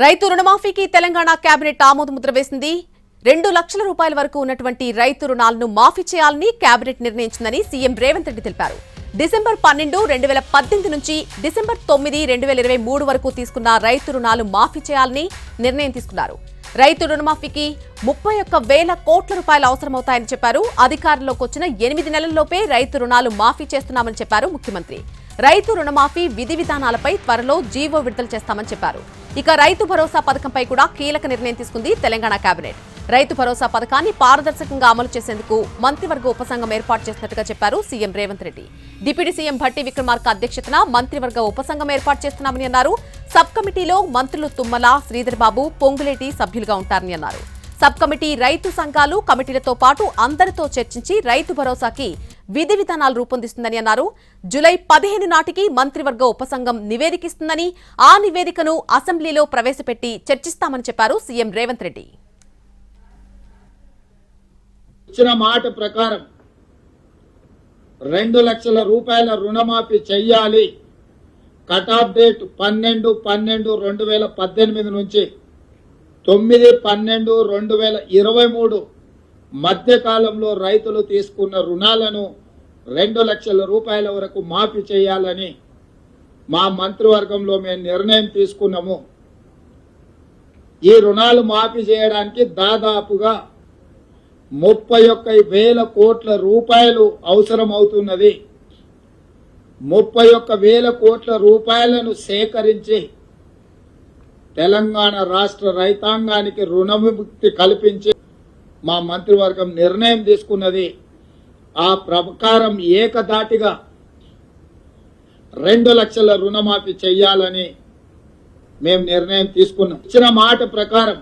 రైతు రుణమాఫీకి తెలంగాణ కేబినెట్ ఆమోదముద్ర వేసింది. 2 లక్షల రూపాయల వరకు ఉన్నటువంటి రైతు రుణాలను మాఫీ చేయాలని కేబినెట్ నిర్ణయించిందని సీఎం రేవంత్ రెడ్డి తెలిపారు. డిసెంబర్ 12, 2018 నుంచి డిసెంబర్ 9, 2023 వరకు తీసుకున్న రైతు రుణాలు మాఫీ చేయాలని నిర్ణయం తీసుకున్నారు. రైతు రుణమాఫీకి 31,000 కోట్ల రూపాయలు అవసరమవుతాయని చెప్పారు. అధికారంలోకి వచ్చిన 8 నెలల్లోపే రైతు రుణాలు మాఫీ చేస్తున్నామని చెప్పారు ముఖ్యమంత్రి. రైతు రుణమాఫీ విధి విధానాలపై త్వరలో జీవో విడుదల చేస్తామని చెప్పారు. ఇక రైతు భరోసా పథకంపై కూడా కీలక నిర్ణయం తీసుకుంది తెలంగాణ కేబినెట్. రైతు భరోసా పథకాన్ని పారదర్శకంగా అమలు చేసేందుకు మంత్రివర్గ ఉపసంఘం ఏర్పాటు చేసినట్టుగా చెప్పారు CM Revanth Reddy. Deputy CM Bhatti Vikramarka అధ్యక్షతన మంత్రివర్గ ఉపసంఘం ఏర్పాటు చేస్తున్నామని అన్నారు. సబ్ కమిటీలో మంత్రులు తుమ్మల, శ్రీధర్ బాబు, పొంగులేటి సభ్యులుగా ఉంటారని అన్నారు. సబ్ కమిటీ రైతు సంఘాలు, కమిటీలతో పాటు అందరితో చర్చించి రైతు భరోసాకి విధి విధానాలు రూపొందిస్తుందని అన్నారు. జూలై 15 నాటికి మంత్రివర్గ ఉపసంఘం నివేదికిస్తుందని, ఆ నివేదికను అసెంబ్లీలో ప్రవేశపెట్టి చర్చిస్తామని చెప్పారు సీఎం రేవంత్ రెడ్డి. ఇచ్చిన మాట ప్రకారం 2 లక్షల రూపాయల రుణమాఫీ చెయ్యాలి. కట్ ఆఫ్ డేట్ 12/12/2018 నుంచి 9/12/2023 మధ్య కాలంలో రైతులు తీసుకున్న రుణాలను 2 లక్షల రూపాయల వరకు మాఫీ చేయాలని మా మంత్రివర్గంలో మేము నిర్ణయం తీసుకున్నాము. ఈ రుణాలు మాఫీ చేయడానికి దాదాపుగా 31,000 కోట్ల రూపాయలు అవసరం అవుతున్నది. 31,000 కోట్ల రూపాయలను సేకరించి తెలంగాణ రాష్ట్ర రైతాంగానికి రుణ విముక్తి కల్పించి మా మంత్రివర్గం నిర్ణయం తీసుకున్నది. ఆ ప్రకారం ఏకధాటిగా 2 లక్షల రుణమాఫీ చెయ్యాలని మేము నిర్ణయం తీసుకున్నాం. ఇచ్చిన మాట ప్రకారం